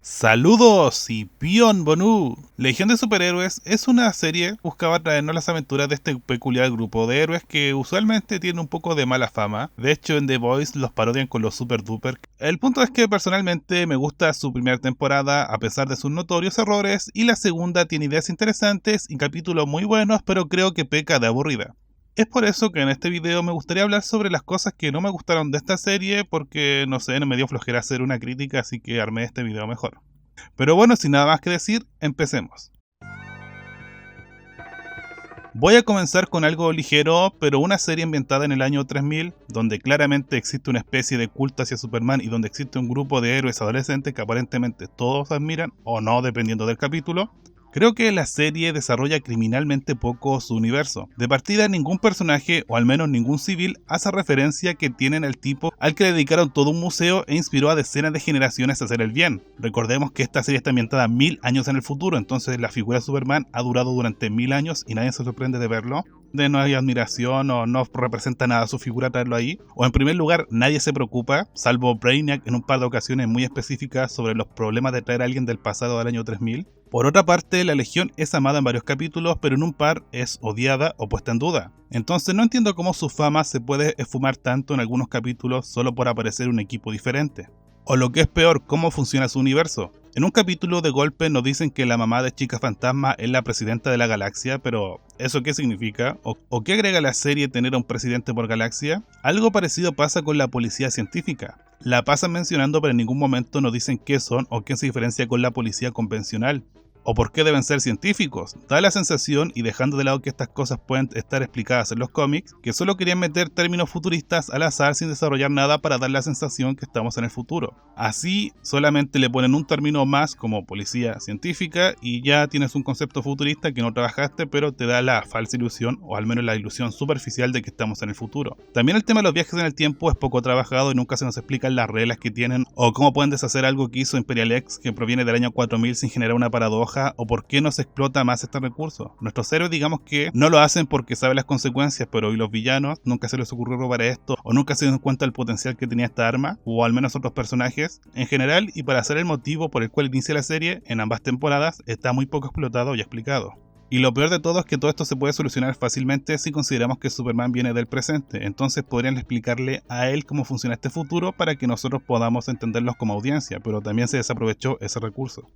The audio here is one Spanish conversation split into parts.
Saludos y Pion Bonu. Legión de Superhéroes es una serie que buscaba traernos las aventuras de este peculiar grupo de héroes que usualmente tienen un poco de mala fama. De hecho, en The Voice los parodian con los Super Duper. El punto es que personalmente me gusta su primera temporada a pesar de sus notorios errores, y la segunda tiene ideas interesantes y capítulos muy buenos, pero creo que peca de aburrida. Es por eso que en este video me gustaría hablar sobre las cosas que no me gustaron de esta serie, porque no sé, no me dio flojera hacer una crítica, así que armé este video mejor. Pero bueno, sin nada más que decir, empecemos. Voy a comenzar con algo ligero, pero una serie ambientada en el año 3000, donde claramente existe una especie de culto hacia Superman y donde existe un grupo de héroes adolescentes que aparentemente todos admiran, o no, dependiendo del capítulo. Creo que la serie desarrolla criminalmente poco su universo. De partida, ningún personaje, o al menos ningún civil, hace referencia que tienen al tipo al que le dedicaron todo un museo e inspiró a decenas de generaciones a hacer el bien. Recordemos que esta serie está ambientada 1000 años en el futuro, entonces la figura de Superman ha durado durante 1000 años y nadie se sorprende de verlo. De no hay admiración o no representa nada su figura traerlo ahí. O en primer lugar, nadie se preocupa, salvo Brainiac en un par de ocasiones muy específicas sobre los problemas de traer a alguien del pasado del año 3000. Por otra parte, la Legión es amada en varios capítulos, pero en un par es odiada o puesta en duda. Entonces no entiendo cómo su fama se puede esfumar tanto en algunos capítulos solo por aparecer un equipo diferente. O lo que es peor, cómo funciona su universo. En un capítulo de golpe nos dicen que la mamá de Chica Fantasma es la presidenta de la galaxia, pero ¿eso qué significa? ¿O qué agrega la serie tener a un presidente por galaxia? Algo parecido pasa con la policía científica. La pasan mencionando, pero en ningún momento nos dicen qué son o qué se diferencia con la policía convencional. ¿O por qué deben ser científicos? Da la sensación, y dejando de lado que estas cosas pueden estar explicadas en los cómics, que solo querían meter términos futuristas al azar sin desarrollar nada para dar la sensación que estamos en el futuro. Así, solamente le ponen un término más como policía científica y ya tienes un concepto futurista que no trabajaste, pero te da la falsa ilusión, o al menos la ilusión superficial de que estamos en el futuro. También el tema de los viajes en el tiempo es poco trabajado y nunca se nos explican las reglas que tienen o cómo pueden deshacer algo que hizo Imperial X que proviene del año 4000 sin generar una paradoja, o por qué no se explota más este recurso. Nuestros héroes, digamos que no lo hacen porque saben las consecuencias, pero ¿y los villanos? Nunca se les ocurrió robar esto, o nunca se dieron cuenta del potencial que tenía esta arma, o al menos otros personajes. En general, y para ser el motivo por el cual inicia la serie, en ambas temporadas está muy poco explotado y explicado. Y lo peor de todo es que todo esto se puede solucionar fácilmente si consideramos que Superman viene del presente, entonces podrían explicarle a él cómo funciona este futuro para que nosotros podamos entenderlos como audiencia, pero también se desaprovechó ese recurso.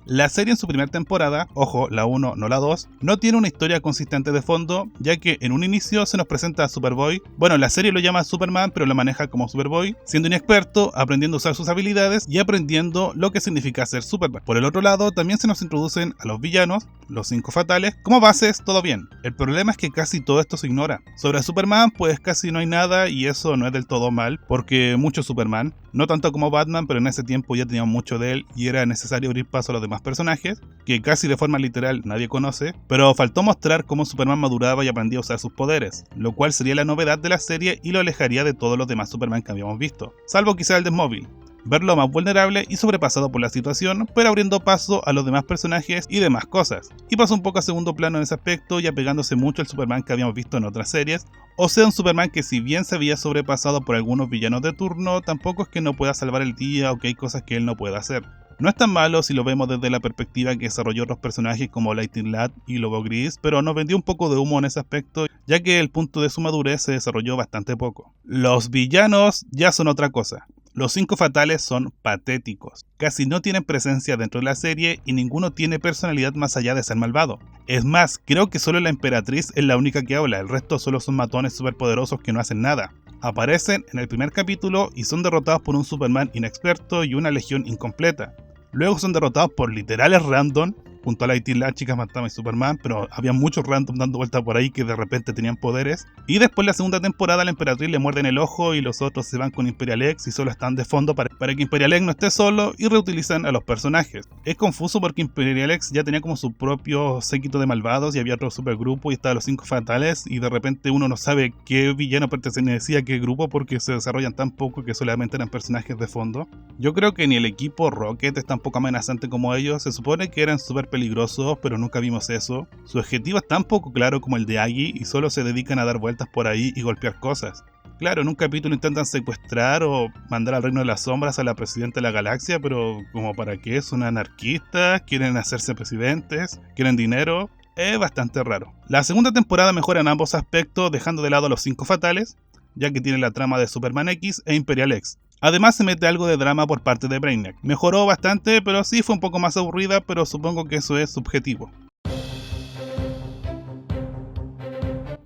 La serie en su primera temporada, ojo, la 1 no la 2, no tiene una historia consistente de fondo, ya que en un inicio se nos presenta a Superboy. Bueno, la serie lo llama Superman, pero lo maneja como Superboy, siendo inexperto, aprendiendo a usar sus habilidades y aprendiendo lo que significa ser Superman. Por el otro lado, también se nos introducen a los villanos, los 5 fatales. Como bases, todo bien. El problema es que casi todo esto se ignora. Sobre Superman, pues casi no hay nada, y eso no es del todo mal, porque mucho Superman, no tanto como Batman, pero en ese tiempo ya teníamos mucho de él y era necesario abrir paso a los demás personajes, que casi de forma literal nadie conoce, pero faltó mostrar cómo Superman maduraba y aprendía a usar sus poderes, lo cual sería la novedad de la serie y lo alejaría de todos los demás Superman que habíamos visto, salvo quizá el de Smallville. Verlo más vulnerable y sobrepasado por la situación, pero abriendo paso a los demás personajes y demás cosas. Y pasó un poco a segundo plano en ese aspecto y apegándose mucho al Superman que habíamos visto en otras series, o sea un Superman que si bien se había sobrepasado por algunos villanos de turno, tampoco es que no pueda salvar el día o que hay cosas que él no pueda hacer. No es tan malo si lo vemos desde la perspectiva que desarrolló otros personajes como Lightning Lad y Lobo Gris, pero nos vendió un poco de humo en ese aspecto, ya que el punto de su madurez se desarrolló bastante poco. Los villanos ya son otra cosa. Los 5 fatales son patéticos, casi no tienen presencia dentro de la serie y ninguno tiene personalidad más allá de ser malvado. Es más, creo que solo la Emperatriz es la única que habla, el resto solo son matones superpoderosos que no hacen nada. Aparecen en el primer capítulo y son derrotados por un Superman inexperto y una legión incompleta. Luego son derrotados por literales random, junto a Lightning Lad, Chica Fantasma y Superman, pero había muchos random dando vueltas por ahí que de repente tenían poderes. Y después la segunda temporada la Emperatriz le muerden el ojo y los otros se van con Imperial X y solo están de fondo para que Imperial X no esté solo, y reutilizan a los personajes. Es confuso porque Imperial X ya tenía como su propio séquito de malvados y había otro supergrupo y estaban los 5 fatales y de repente uno no sabe qué villano pertenecía a qué grupo porque se desarrollan tan poco que solamente eran personajes de fondo. Yo creo que ni el equipo Rocket es tan poco amenazante como ellos, se supone que eran super peligrosos, pero nunca vimos eso. Su objetivo es tan poco claro como el de Aggie y solo se dedican a dar vueltas por ahí y golpear cosas. Claro, en un capítulo intentan secuestrar o mandar al reino de las sombras a la presidenta de la galaxia, pero ¿como para qué? ¿Son anarquistas? ¿Quieren hacerse presidentes? ¿Quieren dinero? Es bastante raro. La segunda temporada mejora en ambos aspectos, dejando de lado a los 5 fatales, ya que tiene la trama de Superman X e Imperial X. Además se mete algo de drama por parte de Brainiac. Mejoró bastante, pero sí fue un poco más aburrida, pero supongo que eso es subjetivo.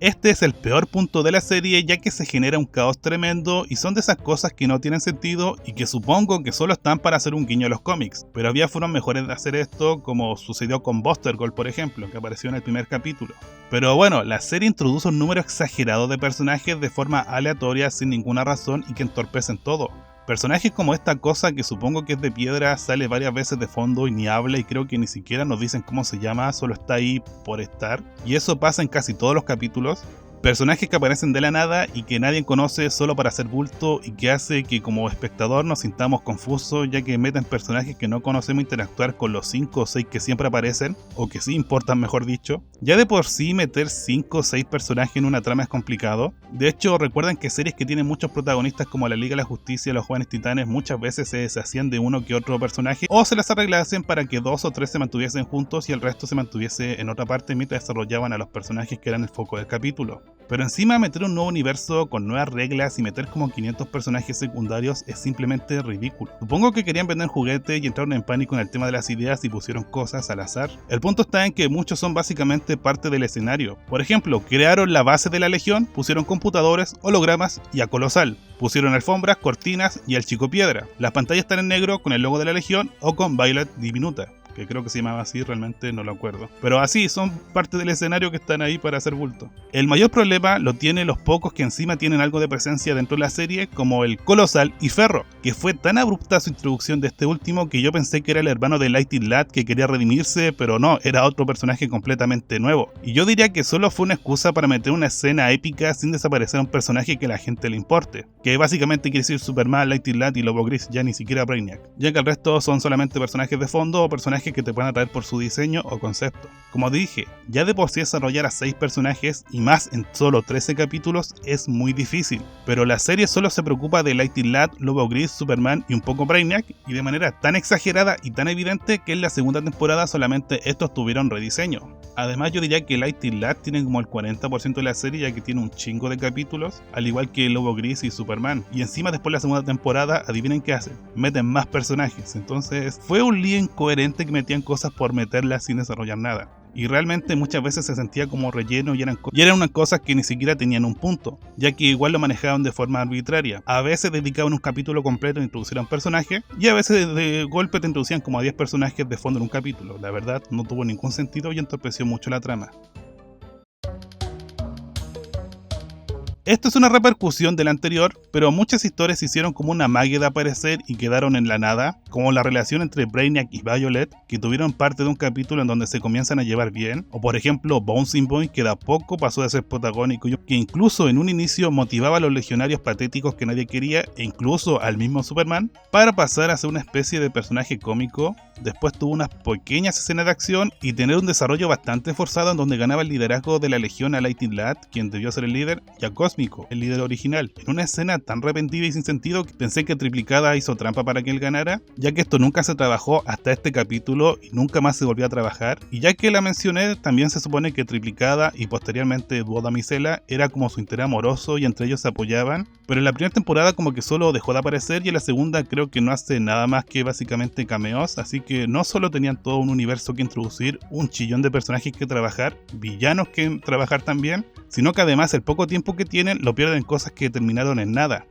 Este es el peor punto de la serie, ya que se genera un caos tremendo y son de esas cosas que no tienen sentido y que supongo que solo están para hacer un guiño a los cómics, pero había formas mejores de hacer esto, como sucedió con Buster Gold, por ejemplo, que apareció en el primer capítulo. Pero bueno, la serie introduce un número exagerado de personajes de forma aleatoria sin ninguna razón y que entorpecen todo. Personajes como esta cosa que supongo que es de piedra sale varias veces de fondo y ni habla y creo que ni siquiera nos dicen cómo se llama, solo está ahí por estar. Y eso pasa en casi todos los capítulos. Personajes que aparecen de la nada y que nadie conoce solo para hacer bulto y que hace que como espectador nos sintamos confusos ya que meten personajes que no conocemos interactuar con los 5 o 6 que siempre aparecen, o que sí importan mejor dicho. Ya de por sí meter 5 o 6 personajes en una trama es complicado. De hecho recuerden que series que tienen muchos protagonistas como la Liga de la Justicia y los Jóvenes Titanes muchas veces se deshacían de uno que otro personaje o se las arreglasen para que 2 o 3 se mantuviesen juntos y el resto se mantuviese en otra parte mientras desarrollaban a los personajes que eran el foco del capítulo. Pero encima meter un nuevo universo con nuevas reglas y meter como 500 personajes secundarios es simplemente ridículo. Supongo que querían vender juguetes y entraron en pánico en el tema de las ideas y pusieron cosas al azar. El punto está en que muchos son básicamente parte del escenario. Por ejemplo, crearon la base de la Legión, pusieron computadores, hologramas y a Colosal. Pusieron alfombras, cortinas y al Chico Piedra. Las pantallas están en negro con el logo de la Legión o con Violet Diminuta, que creo que se llamaba así, realmente no lo acuerdo. Pero así, son parte del escenario que están ahí para hacer bulto. El mayor problema lo tienen los pocos que encima tienen algo de presencia dentro de la serie, como el Colosal y Ferro, que fue tan abrupta su introducción de este último que yo pensé que era el hermano de Lightning Lad que quería redimirse, pero no, era otro personaje completamente nuevo. Y yo diría que solo fue una excusa para meter una escena épica sin desaparecer a un personaje que a la gente le importe, que básicamente quiere decir Superman, Lightning Lad y Lobo Gris, ya ni siquiera Brainiac, ya que el resto son solamente personajes de fondo o personajes que te pueden atraer por su diseño o concepto. Como dije, ya de por sí desarrollar a 6 personajes y más en solo 13 capítulos es muy difícil, pero la serie solo se preocupa de Lightning Lad, Lobo Gris, Superman y un poco Brainiac, y de manera tan exagerada y tan evidente que en la segunda temporada solamente estos tuvieron rediseño. Además yo diría que Lightning Lad tiene como el 40% de la serie ya que tiene un chingo de capítulos, al igual que Lobo Gris y Superman, y encima después de la segunda temporada adivinen qué hacen, meten más personajes, entonces fue un lío incoherente que metían cosas por meterlas sin desarrollar nada. Y realmente muchas veces se sentía como relleno y eran unas cosas que ni siquiera tenían un punto, ya que igual lo manejaban de forma arbitraria. A veces dedicaban un capítulo completo a introducir a un personaje, y a veces de golpe te introducían como a 10 personajes de fondo en un capítulo. La verdad no tuvo ningún sentido y entorpeció mucho la trama. Esto es una repercusión del anterior, pero muchas historias se hicieron como una magia de aparecer y quedaron en la nada, como la relación entre Brainiac y Violet, que tuvieron parte de un capítulo en donde se comienzan a llevar bien, o por ejemplo Bouncing Boy, que de a poco pasó de ser protagónico, que incluso en un inicio motivaba a los legionarios patéticos que nadie quería, e incluso al mismo Superman, para pasar a ser una especie de personaje cómico. Después tuvo unas pequeñas escenas de acción y tener un desarrollo bastante forzado en donde ganaba el liderazgo de la Legión a Lightning Lad, quien debió ser el líder, y a Cósmico, el líder original, en una escena tan repentina y sin sentido que pensé que Triplicada hizo trampa para que él ganara, ya que esto nunca se trabajó hasta este capítulo y nunca más se volvió a trabajar, y ya que la mencioné, también se supone que Triplicada y posteriormente Duo Damisela era como su interés amoroso y entre ellos se apoyaban, pero en la primera temporada como que solo dejó de aparecer y en la segunda creo que no hace nada más que básicamente cameos, así que no solo tenían todo un universo que introducir, un chillón de personajes que trabajar, villanos que trabajar también, sino que además el poco tiempo que tienen lo pierden en cosas que terminaron en nada.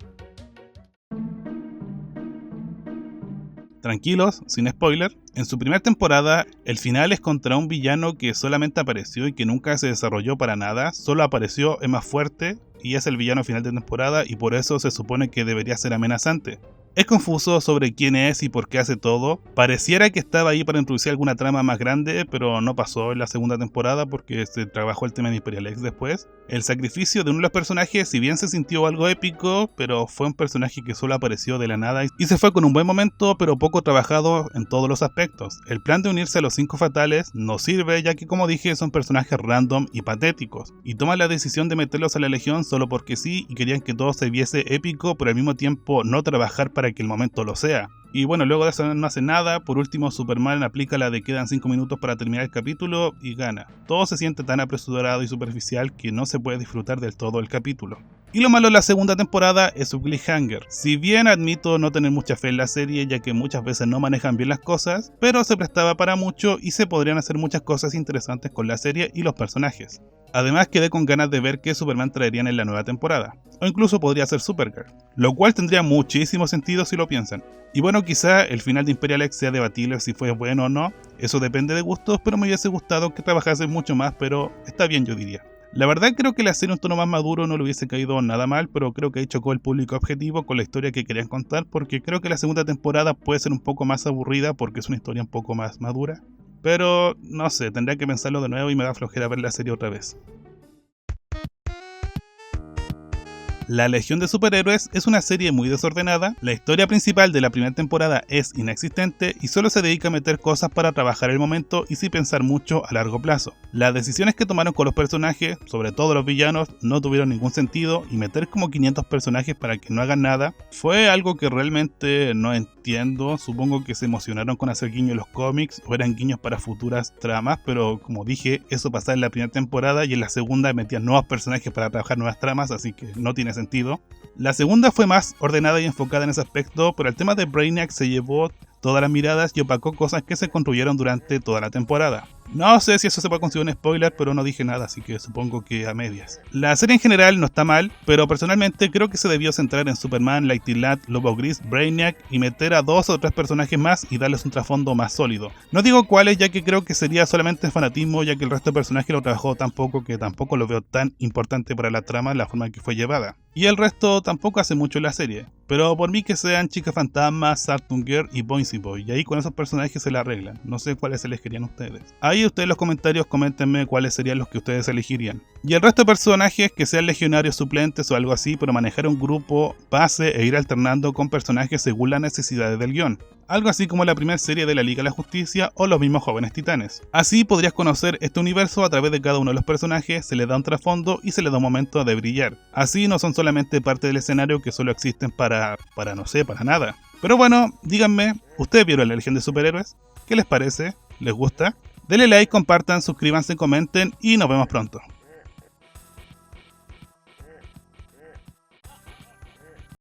Tranquilos, sin spoiler, en su primera temporada el final es contra un villano que solamente apareció y que nunca se desarrolló para nada, solo apareció, es más fuerte y es el villano final de temporada y por eso se supone que debería ser amenazante. Es confuso sobre quién es y por qué hace todo. Pareciera que estaba ahí para introducir alguna trama más grande, pero no pasó en la segunda temporada porque se trabajó el tema de Imperial X después. El sacrificio de uno de los personajes, si bien se sintió algo épico, pero fue un personaje que solo apareció de la nada y se fue con un buen momento, pero poco trabajado en todos los aspectos. El plan de unirse a los 5 fatales no sirve, ya que como dije son personajes random y patéticos, y toman la decisión de meterlos a la Legión solo porque sí y querían que todo se viese épico, pero al mismo tiempo no trabajar para que el momento lo sea. Y bueno, luego de eso no hace nada. Por último, Superman aplica la de quedan 5 minutos para terminar el capítulo y gana. Todo se siente tan apresurado y superficial que no se puede disfrutar del todo el capítulo. Y lo malo de la segunda temporada es su cliffhanger. Si bien admito no tener mucha fe en la serie, ya que muchas veces no manejan bien las cosas, pero se prestaba para mucho y se podrían hacer muchas cosas interesantes con la serie y los personajes. Además quedé con ganas de ver qué Superman traerían en la nueva temporada, o incluso podría ser Supergirl, lo cual tendría muchísimo sentido si lo piensan. Y bueno, quizá el final de Imperial X sea debatible si fue bueno o no, eso depende de gustos, pero me hubiese gustado que trabajase mucho más, pero está bien yo diría. La verdad creo que la serie un tono más maduro no le hubiese caído nada mal, pero creo que ahí chocó el público objetivo con la historia que querían contar, porque creo que la segunda temporada puede ser un poco más aburrida porque es una historia un poco más madura. Pero no sé, tendría que pensarlo de nuevo y me da flojera ver la serie otra vez. La Legión de Superhéroes es una serie muy desordenada, la historia principal de la primera temporada es inexistente y solo se dedica a meter cosas para trabajar el momento y sin pensar mucho a largo plazo. Las decisiones que tomaron con los personajes, sobre todo los villanos, no tuvieron ningún sentido y meter como 500 personajes para que no hagan nada fue algo que realmente no entiendo. Supongo que se emocionaron con hacer guiños en los cómics o eran guiños para futuras tramas, pero como dije, eso pasaba en la primera temporada y en la segunda metían nuevos personajes para trabajar nuevas tramas, así que no tiene sentido. La segunda fue más ordenada y enfocada en ese aspecto, pero el tema de Brainiac se llevó todas las miradas y opacó cosas que se construyeron durante toda la temporada. No sé si eso se puede considerar un spoiler, pero no dije nada, así que supongo que a medias. La serie en general no está mal, pero personalmente creo que se debió centrar en Superman, Lightning Lad, Lobo Gris, Brainiac y meter a 2 o 3 personajes más y darles un trasfondo más sólido. No digo cuáles, ya que creo que sería solamente fanatismo, ya que el resto de personajes lo trabajó tan poco que tampoco lo veo tan importante para la trama la forma en que fue llevada. Y el resto tampoco hace mucho en la serie, pero por mí que sean Chica Fantasma, Sartung Girl y Boincy Boy, y ahí con esos personajes se la arreglan. No sé cuáles elegirían ustedes. Ahí ustedes en los comentarios coméntenme cuáles serían los que ustedes elegirían. Y el resto de personajes que sean legionarios suplentes o algo así, pero manejar un grupo base e ir alternando con personajes según las necesidades del guión. Algo así como la primera serie de la Liga de la Justicia o los mismos Jóvenes Titanes. Así podrías conocer este universo a través de cada uno de los personajes, se les da un trasfondo y se les da un momento de brillar. Así no son solamente parte del escenario que solo existen para no sé, para nada. Pero bueno, díganme, ¿ustedes vieron la Legión de Superhéroes? ¿Qué les parece? ¿Les gusta? Denle like, compartan, suscríbanse, comenten y nos vemos pronto.